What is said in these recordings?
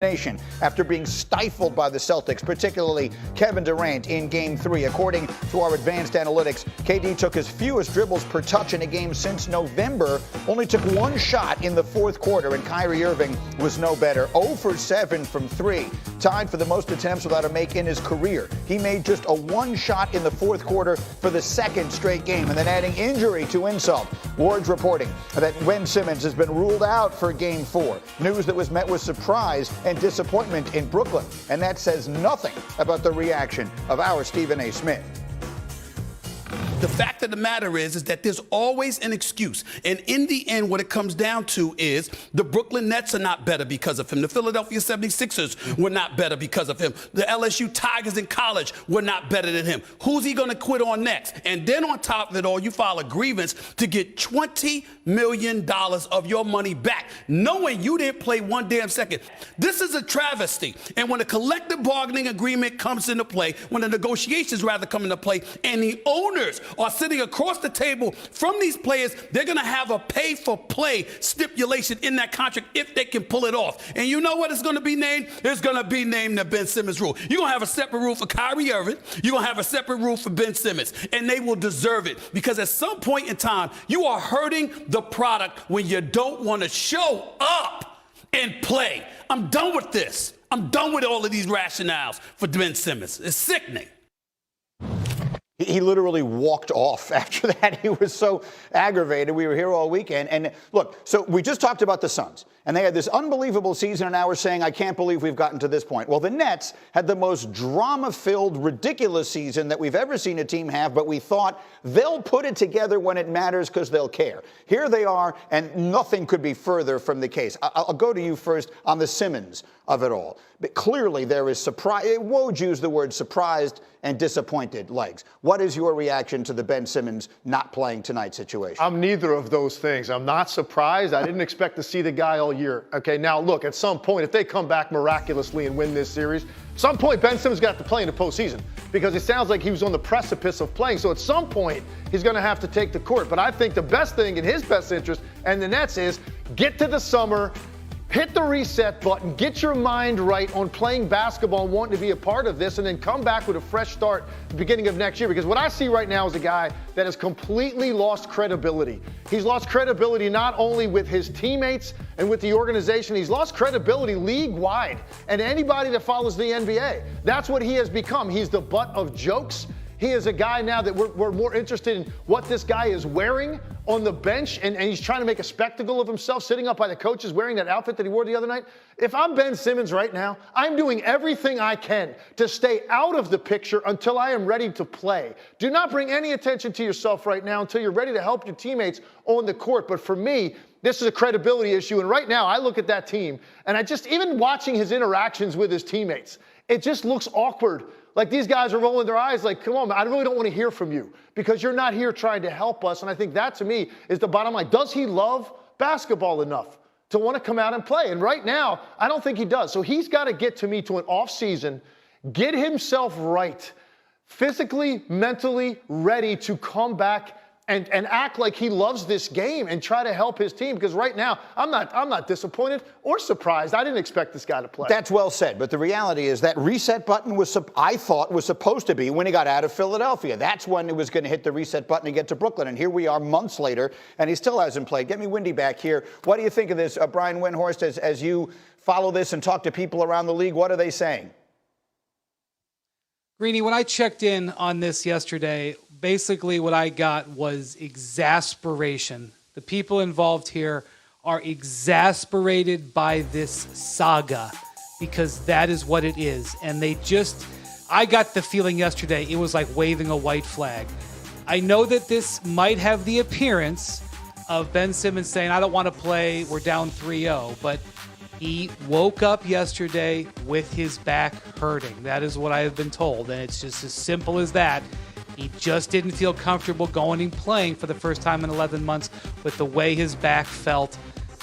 Nation after being stifled by the Celtics, particularly Kevin Durant in Game 3. According to our advanced analytics, KD took his fewest dribbles per touch in a game since November, only took one shot in the fourth quarter, and Kyrie Irving was no better. 0 for 7 from 3, tied for the most attempts without a make in his career. He made just a one shot in the fourth quarter for the second straight game, and then adding injury to insult. Ward's reporting that Ben Simmons has been ruled out for Game 4, news that was met with surprise and disappointment in Brooklyn. And that says nothing about the reaction of our Stephen A. Smith. The fact of the matter is that there's always an excuse. And in the end, what it comes down to is the Brooklyn Nets are not better because of him. The Philadelphia 76ers were not better because of him. The LSU Tigers in college were not better than him. Who's he going to quit on next? And then on top of it all, you file a grievance to get $20 million of your money back, knowing you didn't play one damn second. This is a travesty. And when a collective bargaining agreement comes into play, when the negotiations rather come into play, and the owners are sitting across the table from these players, they're going to have a pay-for-play stipulation in that contract if they can pull it off. And you know what it's going to be named? It's going to be named the Ben Simmons rule. You're going to have a separate rule for Kyrie Irving. You're going to have a separate rule for Ben Simmons. And they will deserve it, because at some point in time, you are hurting the product when you don't want to show up and play. I'm done with this. I'm done with all of these rationales for Ben Simmons. It's sickening. He literally walked off after that. He was so aggravated. We were here all weekend. And look, so we just talked about the Suns, and they had this unbelievable season, and now we're saying, I can't believe we've gotten to this point. Well, the Nets had the most drama-filled, ridiculous season that we've ever seen a team have, but we thought they'll put it together when it matters because they'll care. Here they are, and nothing could be further from the case. I'll go to you first on the Simmons of it all. But clearly there is surprise. Woj used the word surprised and disappointed legs. What is your reaction to the Ben Simmons not playing tonight situation? I'm neither of those things. I'm not surprised. I didn't expect to see the guy all year. Okay, now look, at some point, if they come back miraculously and win this series, at some point Ben Simmons got to play in the postseason, because it sounds like he was on the precipice of playing. So at some point, he's going to have to take the court. But I think the best thing in his best interest and the Nets is get to the summer, hit the reset button, get your mind right on playing basketball and wanting to be a part of this, and then come back with a fresh start at the beginning of next year. Because what I see right now is a guy that has completely lost credibility. He's lost credibility not only with his teammates and with the organization, he's lost credibility league-wide. And anybody that follows the NBA, that's what he has become. He's the butt of jokes. He is a guy now that we're more interested in what this guy is wearing on the bench, and he's trying to make a spectacle of himself, sitting up by the coaches wearing that outfit that he wore the other night. If I'm Ben Simmons right now, I'm doing everything I can to stay out of the picture until I am ready to play. Do not bring any attention to yourself right now until you're ready to help your teammates on the court. But for me, this is a credibility issue, and right now I look at that team, and even watching his interactions with his teammates, it just looks awkward. Like these guys are rolling their eyes like, come on, man, I really don't want to hear from you because you're not here trying to help us. And I think that, to me, is the bottom line. Does he love basketball enough to want to come out and play? And right now, I don't think he does. So he's got to get, to me, to an off season, get himself right, physically, mentally ready to come back and act like he loves this game and try to help his team. Because right now, I'm not disappointed or surprised. I didn't expect this guy to play. That's well said. But the reality is that reset button I thought was supposed to be when he got out of Philadelphia. That's when it was going to hit the reset button and get to Brooklyn. And here we are months later, and he still hasn't played. Get me Windy back here. What do you think of this, Brian Windhorst, as you follow this and talk to people around the league? What are they saying? Greeny, when I checked in on this yesterday, basically what I got was exasperation. The people involved here are exasperated by this saga because that is what it is. And I got the feeling yesterday it was like waving a white flag. I know that this might have the appearance of Ben Simmons saying, I don't want to play, we're down 3-0, but he woke up yesterday with his back hurting. That is what I have been told, and it's just as simple as that. He just didn't feel comfortable going and playing for the first time in 11 months with the way his back felt.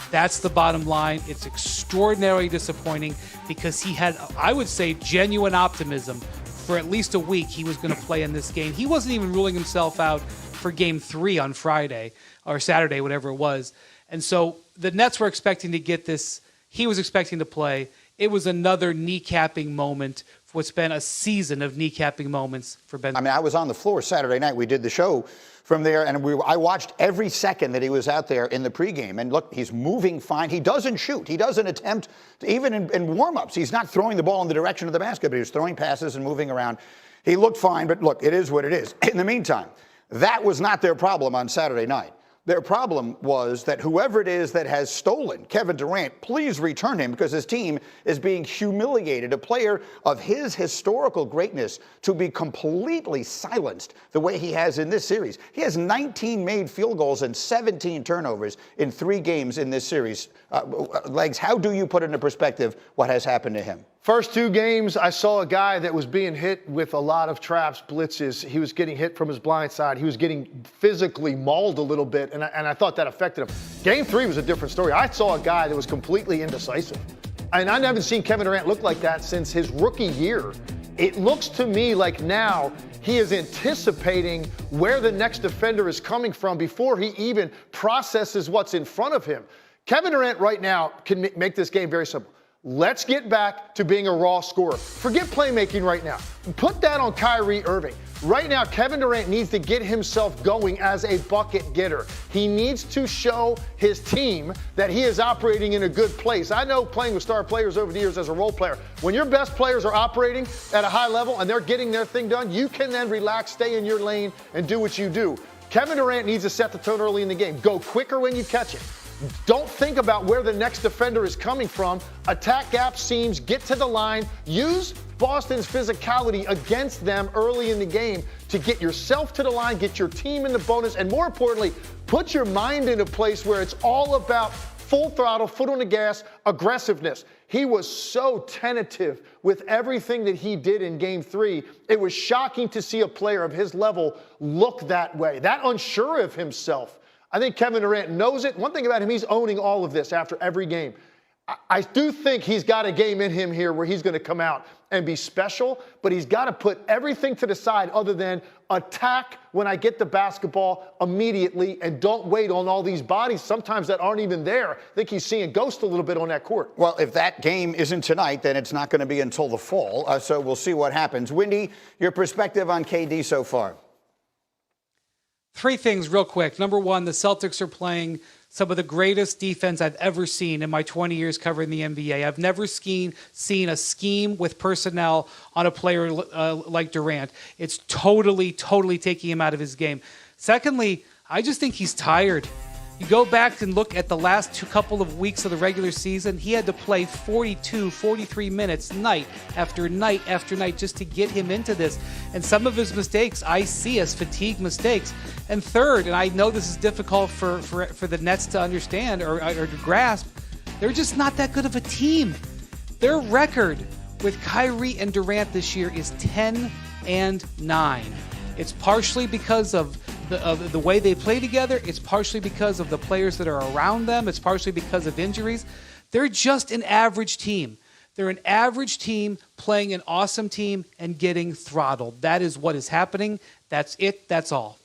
That's the bottom line. It's extraordinarily disappointing because he had, I would say, genuine optimism for at least a week he was going to play in this game. He wasn't even ruling himself out for Game 3 on Friday or Saturday, whatever it was. And so the Nets were expecting to get this. He was expecting to play. it was another kneecapping moment for what's been a season of kneecapping moments for Ben. I mean, I was on the floor Saturday night. We did the show from there, and I watched every second that he was out there in the pregame. And look, he's moving fine. He doesn't shoot. He doesn't attempt to, even in warm-ups. He's not throwing the ball in the direction of the basket, but he was throwing passes and moving around. He looked fine, but look, it is what it is. In the meantime, that was not their problem on Saturday night. Their problem was that whoever it is that has stolen Kevin Durant, please return him, because his team is being humiliated. A player of his historical greatness to be completely silenced the way he has in this series. He has 19 made field goals and 17 turnovers in 3 games in this series. Legs, how do you put into perspective what has happened to him? First 2 games, I saw a guy that was being hit with a lot of traps, blitzes. He was getting hit from his blind side. He was getting physically mauled a little bit, and I thought that affected him. Game 3 was a different story. I saw a guy that was completely indecisive. And I haven't seen Kevin Durant look like that since his rookie year. It looks to me like now he is anticipating where the next defender is coming from before he even processes what's in front of him. Kevin Durant right now can make this game very simple. Let's get back to being a raw scorer. Forget playmaking right now. Put that on Kyrie Irving. Right now, Kevin Durant needs to get himself going as a bucket getter. He needs to show his team that he is operating in a good place. I know playing with star players over the years as a role player, when your best players are operating at a high level and they're getting their thing done, you can then relax, stay in your lane, and do what you do. Kevin Durant needs to set the tone early in the game. Go quicker when you catch it. Don't think about where the next defender is coming from. Attack gap seams, get to the line. Use Boston's physicality against them early in the game to get yourself to the line, get your team in the bonus, and more importantly, put your mind in a place where it's all about full throttle, foot on the gas, aggressiveness. He was so tentative with everything that he did in Game 3. It was shocking to see a player of his level look that way, that unsure of himself. I think Kevin Durant knows it. One thing about him, he's owning all of this after every game. I do think he's got a game in him here where he's going to come out and be special, but he's got to put everything to the side other than attack when I get the basketball immediately and don't wait on all these bodies sometimes that aren't even there. I think he's seeing ghost a little bit on that court. Well, if that game isn't tonight, then it's not going to be until the fall, so we'll see what happens. Wendy, your perspective on KD so far? 3 things real quick. Number 1, the Celtics are playing some of the greatest defense I've ever seen in my 20 years covering the NBA. I've never seen a scheme with personnel on a player like Durant. It's totally taking him out of his game. Secondly, I just think he's tired. You go back and look at the last couple of weeks of the regular season, he had to play 42, 43 minutes night after night after night just to get him into this. And some of his mistakes I see as fatigue mistakes. And third, and I know this is difficult for the Nets to understand or to grasp, they're just not that good of a team. Their record with Kyrie and Durant this year is 10-9. It's partially because of the way they play together. It's partially because of the players that are around them. It's partially because of injuries. They're just an average team. They're an average team playing an awesome team and getting throttled. That is what is happening. That's it. That's all.